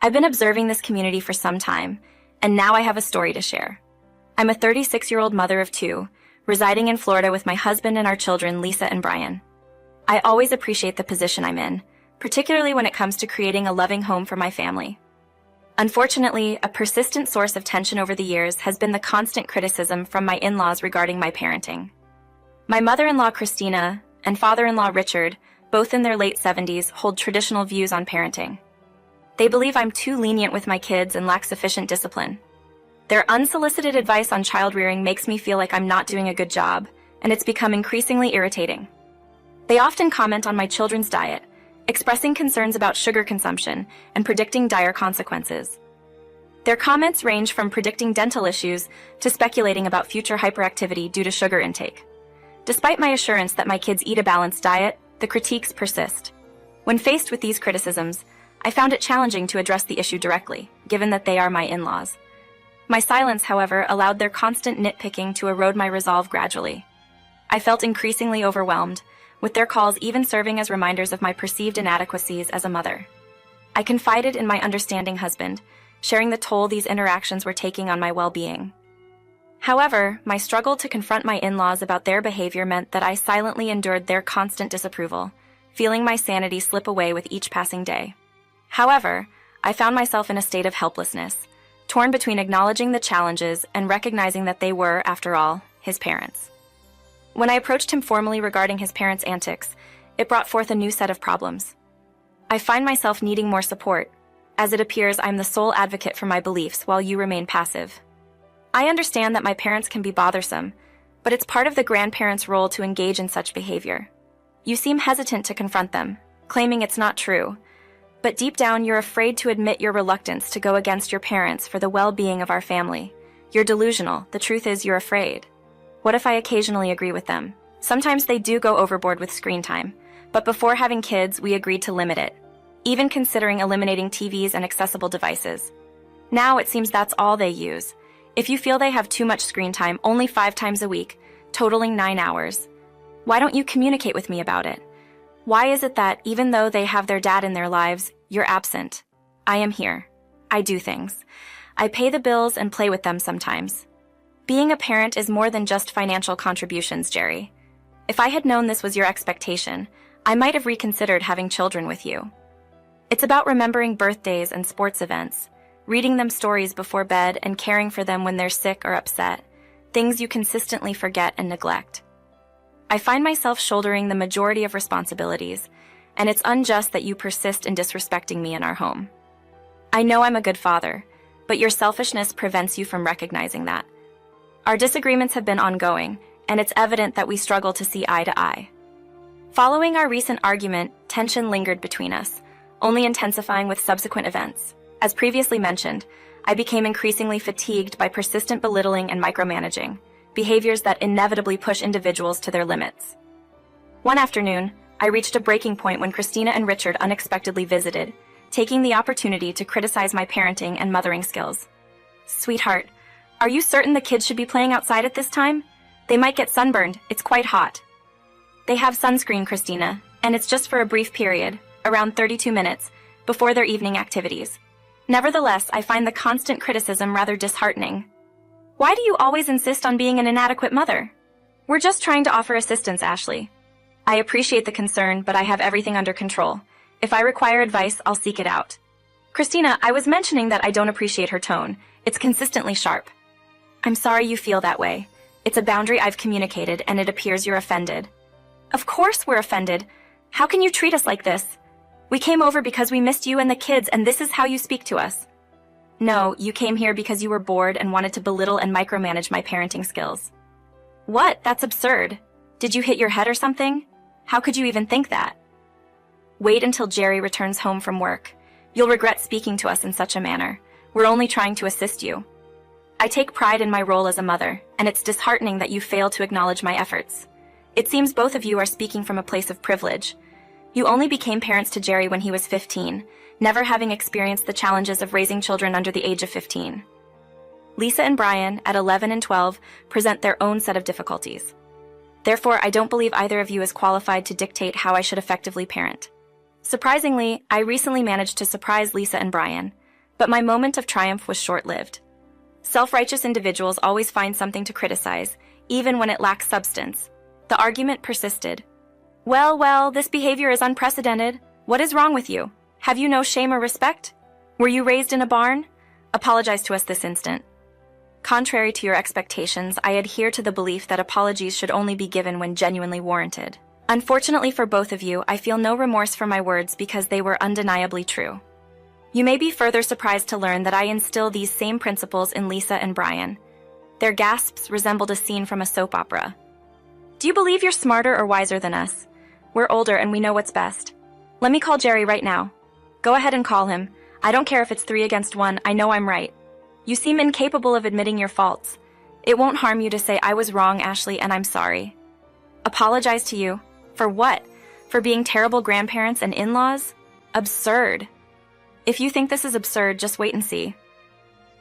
I've been observing this community for some time, and now I have a story to share. I'm a 36-year-old mother of two, residing in Florida with my husband and our children, Lisa and Brian. I always appreciate the position I'm in, particularly when it comes to creating a loving home for my family. Unfortunately, a persistent source of tension over the years has been the constant criticism from my in-laws regarding my parenting. My mother-in-law, Christina, and father-in-law, Richard, both in their late 70s, hold traditional views on parenting. They believe I'm too lenient with my kids and lack sufficient discipline. Their unsolicited advice on child rearing makes me feel like I'm not doing a good job, and it's become increasingly irritating. They often comment on my children's diet, expressing concerns about sugar consumption and predicting dire consequences. Their comments range from predicting dental issues to speculating about future hyperactivity due to sugar intake. Despite my assurance that my kids eat a balanced diet, the critiques persist. When faced with these criticisms, I found it challenging to address the issue directly, given that they are my in-laws. My silence, however, allowed their constant nitpicking to erode my resolve gradually. I felt increasingly overwhelmed, with their calls even serving as reminders of my perceived inadequacies as a mother. I confided in my understanding husband, sharing the toll these interactions were taking on my well-being. However, my struggle to confront my in-laws about their behavior meant that I silently endured their constant disapproval, feeling my sanity slip away with each passing day. However, I found myself in a state of helplessness, torn between acknowledging the challenges and recognizing that they were, after all, his parents. When I approached him formally regarding his parents' antics, it brought forth a new set of problems. I find myself needing more support, as it appears I'm the sole advocate for my beliefs while you remain passive. I understand that my parents can be bothersome, but it's part of the grandparents' role to engage in such behavior. You seem hesitant to confront them, claiming it's not true, but deep down you're afraid to admit your reluctance to go against your parents for the well-being of our family. You're delusional. The truth is you're afraid. What if I occasionally agree with them? Sometimes they do go overboard with screen time, but before having kids, we agreed to limit it, even considering eliminating TVs and accessible devices. Now it seems that's all they use. If you feel they have too much screen time, only 5 times a week, totaling 9 hours, why don't you communicate with me about it? Why is it that, even though they have their dad in their lives, you're absent? I am here. I do things. I pay the bills and play with them sometimes. Being a parent is more than just financial contributions, Jerry. If I had known this was your expectation, I might have reconsidered having children with you. It's about remembering birthdays and sports events, reading them stories before bed and caring for them when they're sick or upset, things you consistently forget and neglect. I find myself shouldering the majority of responsibilities, and it's unjust that you persist in disrespecting me in our home. I know I'm a good father, but your selfishness prevents you from recognizing that. Our disagreements have been ongoing, and it's evident that we struggle to see eye to eye. Following our recent argument, tension lingered between us, only intensifying with subsequent events. As previously mentioned, I became increasingly fatigued by persistent belittling and micromanaging, behaviors that inevitably push individuals to their limits. One afternoon, I reached a breaking point when Christina and Richard unexpectedly visited, taking the opportunity to criticize my parenting and mothering skills. "Sweetheart, are you certain the kids should be playing outside at this time? They might get sunburned. It's quite hot." "They have sunscreen, Christina, and it's just for a brief period, around 32 minutes, before their evening activities. Nevertheless, I find the constant criticism rather disheartening. Why do you always insist on being an inadequate mother? We're just trying to offer assistance, Ashley. I appreciate the concern, but I have everything under control. If I require advice, I'll seek it out." "Christina, I was mentioning that I don't appreciate her tone. It's consistently sharp." "I'm sorry you feel that way. It's a boundary I've communicated, and it appears you're offended." "Of course we're offended. How can you treat us like this? We came over because we missed you and the kids, and this is how you speak to us." "No, you came here because you were bored and wanted to belittle and micromanage my parenting skills." "What? That's absurd. Did you hit your head or something? How could you even think that?" "Wait until Jerry returns home from work. You'll regret speaking to us in such a manner. We're only trying to assist you. I take pride in my role as a mother, and it's disheartening that you fail to acknowledge my efforts. It seems both of you are speaking from a place of privilege. You only became parents to Jerry when he was 15, never having experienced the challenges of raising children under the age of 15. Lisa and Brian, at 11 and 12, present their own set of difficulties. Therefore, I don't believe either of you is qualified to dictate how I should effectively parent. Surprisingly, I recently managed to surprise Lisa and Brian. But my moment of triumph was short-lived. Self-righteous individuals always find something to criticize, even when it lacks substance. The argument persisted. Well, this behavior is unprecedented. What is wrong with you? Have you no shame or respect? Were you raised in a barn? Apologize to us this instant. Contrary to your expectations, I adhere to the belief that apologies should only be given when genuinely warranted. Unfortunately for both of you, I feel no remorse for my words because they were undeniably true. You may be further surprised to learn that I instill these same principles in Lisa and Brian. Their gasps resembled a scene from a soap opera. Do you believe you're smarter or wiser than us? We're older and we know what's best. Let me call Jerry right now. Go ahead and call him. I don't care if it's 3 against 1, I know I'm right. You seem incapable of admitting your faults. It won't harm you to say I was wrong, Ashley, and I'm sorry. Apologize to you? For what? For being terrible grandparents and in-laws? Absurd. If you think this is absurd, just wait and see.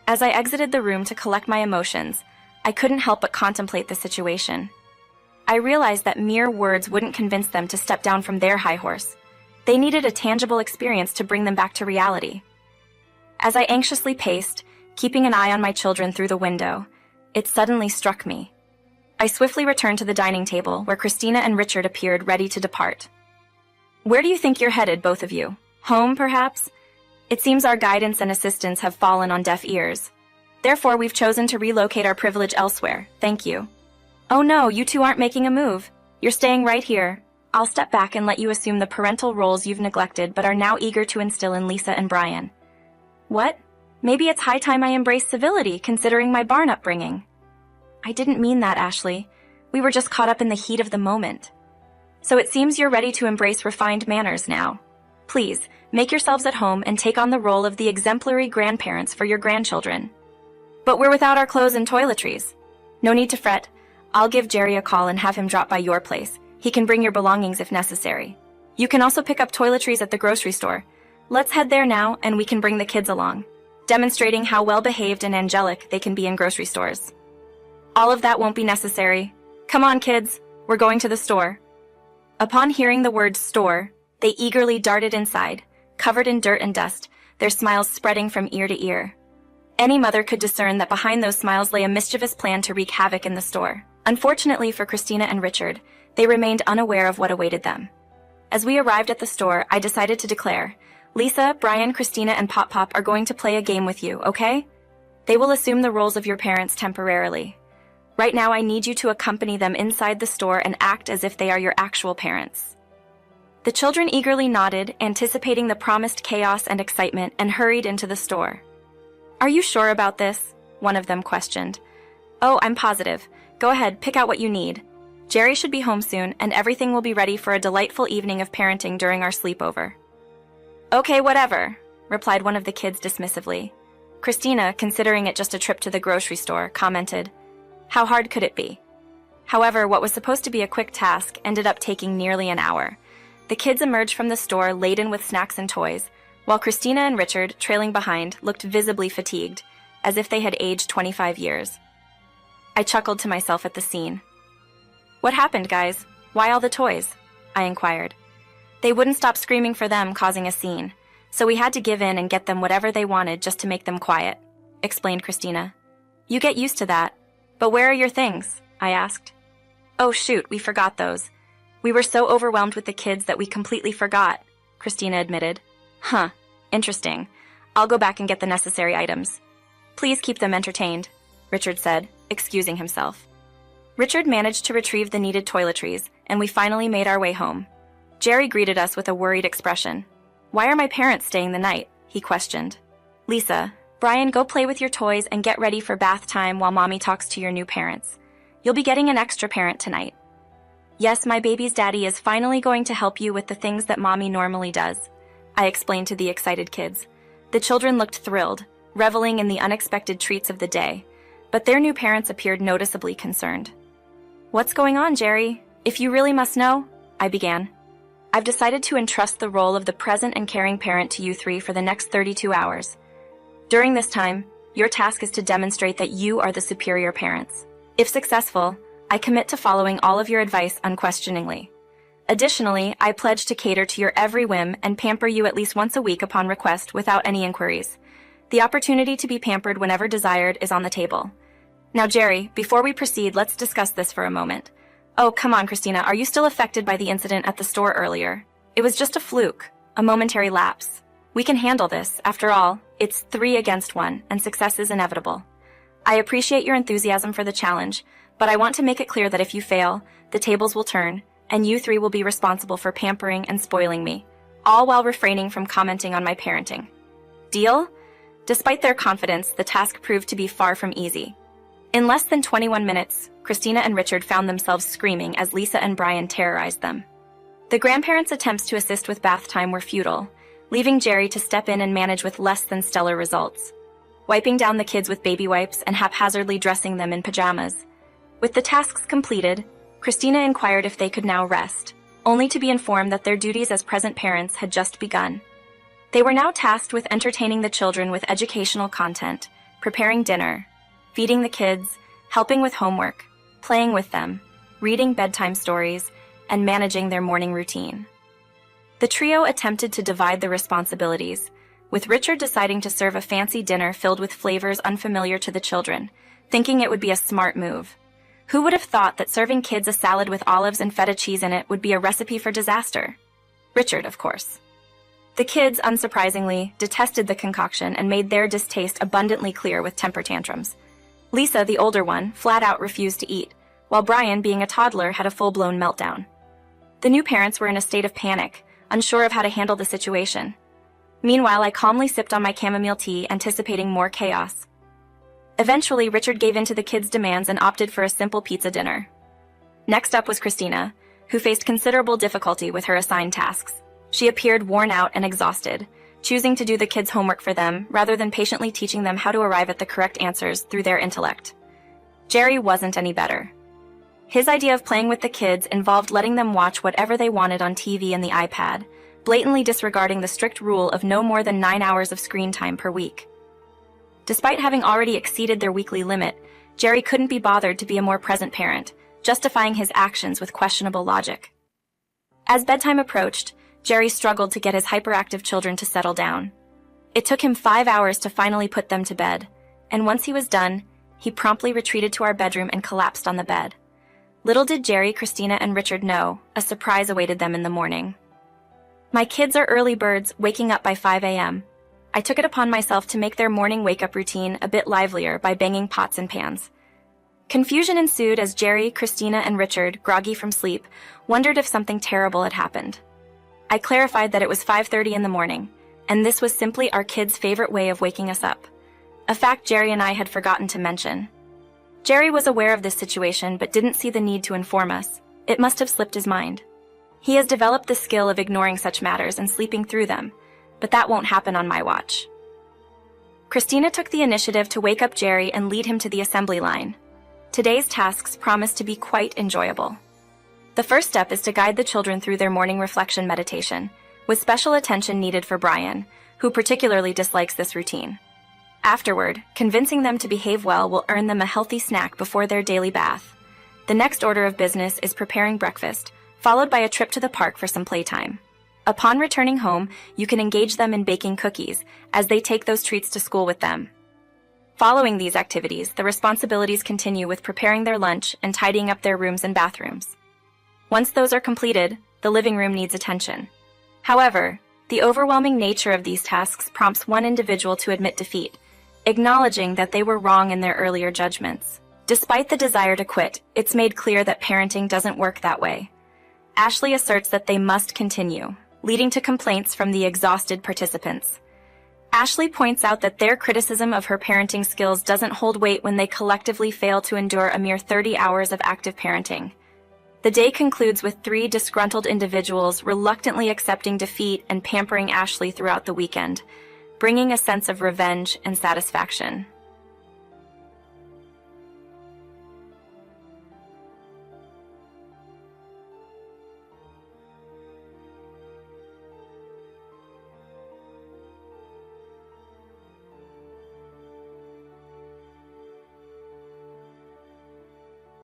As I exited the room to collect my emotions, I couldn't help but contemplate the situation. I realized that mere words wouldn't convince them to step down from their high horse. They needed a tangible experience to bring them back to reality. As I anxiously paced, keeping an eye on my children through the window, it suddenly struck me. I swiftly returned to the dining table, where Christina and Richard appeared ready to depart. Where do you think you're headed, both of you? Home, perhaps? It seems our guidance and assistance have fallen on deaf ears. Therefore, we've chosen to relocate our privilege elsewhere. Thank you. Oh no, you two aren't making a move. You're staying right here. I'll step back and let you assume the parental roles you've neglected but are now eager to instill in Lisa and Brian. What? Maybe it's high time I embrace civility, considering my barn upbringing. I didn't mean that, Ashley. We were just caught up in the heat of the moment. So it seems you're ready to embrace refined manners now. Please, make yourselves at home and take on the role of the exemplary grandparents for your grandchildren. But we're without our clothes and toiletries. No need to fret. I'll give Jerry a call and have him drop by your place. He can bring your belongings if necessary. You can also pick up toiletries at the grocery store. Let's head there now, and we can bring the kids along, demonstrating how well-behaved and angelic they can be in grocery stores. All of that won't be necessary. Come on, kids. We're going to the store. Upon hearing the word store, they eagerly darted inside, covered in dirt and dust, their smiles spreading from ear to ear. Any mother could discern that behind those smiles lay a mischievous plan to wreak havoc in the store. Unfortunately for Christina and Richard, they remained unaware of what awaited them. As we arrived at the store, I decided to declare, Lisa, Brian, Christina, and Pop Pop are going to play a game with you, okay? They will assume the roles of your parents temporarily. Right now, I need you to accompany them inside the store and act as if they are your actual parents. The children eagerly nodded, anticipating the promised chaos and excitement, and hurried into the store. Are you sure about this? One of them questioned. Oh, I'm positive. Go ahead, pick out what you need. Jerry should be home soon, and everything will be ready for a delightful evening of parenting during our sleepover. Okay, whatever, replied one of the kids dismissively. Christina, considering it just a trip to the grocery store, commented, how hard could it be? However, what was supposed to be a quick task ended up taking nearly an hour. The kids emerged from the store laden with snacks and toys, while Christina and Richard, trailing behind, looked visibly fatigued, as if they had aged 25 years. I chuckled to myself at the scene. What happened, guys? Why all the toys? I inquired. They wouldn't stop screaming for them, causing a scene, so we had to give in and get them whatever they wanted just to make them quiet, explained Christina. You get used to that. But where are your things? I asked. Oh shoot, we forgot those. We were so overwhelmed with the kids that we completely forgot, Christina admitted. Huh, interesting. I'll go back and get the necessary items. Please keep them entertained, Richard said, excusing himself. Richard managed to retrieve the needed toiletries, and we finally made our way home. Jerry greeted us with a worried expression. Why are my parents staying the night? He questioned. Lisa, Brian, go play with your toys and get ready for bath time while Mommy talks to your new parents. You'll be getting an extra parent tonight. Yes, my baby's daddy is finally going to help you with the things that Mommy normally does, I explained to the excited kids. The children looked thrilled, reveling in the unexpected treats of the day, but their new parents appeared noticeably concerned. What's going on, Jerry? If you really must know, I began. I've decided to entrust the role of the present and caring parent to you three for the next 32 hours. During this time, your task is to demonstrate that you are the superior parents. If successful, I commit to following all of your advice unquestioningly. Additionally, I pledge to cater to your every whim and pamper you at least once a week upon request without any inquiries. The opportunity to be pampered whenever desired is on the table. Now, Jerry, before we proceed, let's discuss this for a moment. Oh, come on, Christina, are you still affected by the incident at the store earlier? It was just a fluke, a momentary lapse. We can handle this. After all, it's 3 against 1, and success is inevitable. I appreciate your enthusiasm for the challenge, but I want to make it clear that if you fail, the tables will turn, and you 3 will be responsible for pampering and spoiling me, all while refraining from commenting on my parenting. Deal? Despite their confidence, the task proved to be far from easy. In less than 21 minutes, Christina and Richard found themselves screaming as Lisa and Brian terrorized them. The grandparents' attempts to assist with bath time were futile, leaving Jerry to step in and manage with less than stellar results, wiping down the kids with baby wipes and haphazardly dressing them in pajamas. With the tasks completed, Christina inquired if they could now rest, only to be informed that their duties as present parents had just begun. They were now tasked with entertaining the children with educational content, preparing dinner, feeding the kids, helping with homework, playing with them, reading bedtime stories, and managing their morning routine. The trio attempted to divide the responsibilities, with Richard deciding to serve a fancy dinner filled with flavors unfamiliar to the children, thinking it would be a smart move. Who would have thought that serving kids a salad with olives and feta cheese in it would be a recipe for disaster? Richard, of course. The kids, unsurprisingly, detested the concoction and made their distaste abundantly clear with temper tantrums. Lisa, the older one, flat out refused to eat, while Brian, being a toddler, had a full-blown meltdown. The new parents were in a state of panic, unsure of how to handle the situation. Meanwhile, I calmly sipped on my chamomile tea, anticipating more chaos. Eventually, Richard gave in to the kids' demands and opted for a simple pizza dinner. Next up was Christina, who faced considerable difficulty with her assigned tasks. She appeared worn out and exhausted, choosing to do the kids' homework for them rather than patiently teaching them how to arrive at the correct answers through their intellect. Jerry wasn't any better. His idea of playing with the kids involved letting them watch whatever they wanted on TV and the iPad, blatantly disregarding the strict rule of no more than 9 hours of screen time per week. Despite having already exceeded their weekly limit, Jerry couldn't be bothered to be a more present parent, justifying his actions with questionable logic. As bedtime approached, Jerry struggled to get his hyperactive children to settle down. It took him 5 hours to finally put them to bed, and once he was done, he promptly retreated to our bedroom and collapsed on the bed. Little did Jerry, Christina, and Richard know, a surprise awaited them in the morning. My kids are early birds, waking up by 5 a.m. I took it upon myself to make their morning wake-up routine a bit livelier by banging pots and pans. Confusion ensued as Jerry, Christina, and Richard, groggy from sleep, wondered if something terrible had happened. I clarified that it was 5:30 in the morning, and this was simply our kids' favorite way of waking us up, a fact Jerry and I had forgotten to mention. Jerry was aware of this situation but didn't see the need to inform us. It must have slipped his mind. He has developed the skill of ignoring such matters and sleeping through them, but that won't happen on my watch. Christina took the initiative to wake up Jerry and lead him to the assembly line. Today's tasks promise to be quite enjoyable. The first step is to guide the children through their morning reflection meditation, with special attention needed for Brian, who particularly dislikes this routine. Afterward, convincing them to behave well will earn them a healthy snack before their daily bath. The next order of business is preparing breakfast, followed by a trip to the park for some playtime. Upon returning home, you can engage them in baking cookies, as they take those treats to school with them. Following these activities, the responsibilities continue with preparing their lunch and tidying up their rooms and bathrooms. Once those are completed, the living room needs attention. However, the overwhelming nature of these tasks prompts one individual to admit defeat, acknowledging that they were wrong in their earlier judgments. Despite the desire to quit, it's made clear that parenting doesn't work that way. Ashley asserts that they must continue, leading to complaints from the exhausted participants. Ashley points out that their criticism of her parenting skills doesn't hold weight when they collectively fail to endure a mere 30 hours of active parenting. The day concludes with 3 disgruntled individuals reluctantly accepting defeat and pampering Ashley throughout the weekend, bringing a sense of revenge and satisfaction.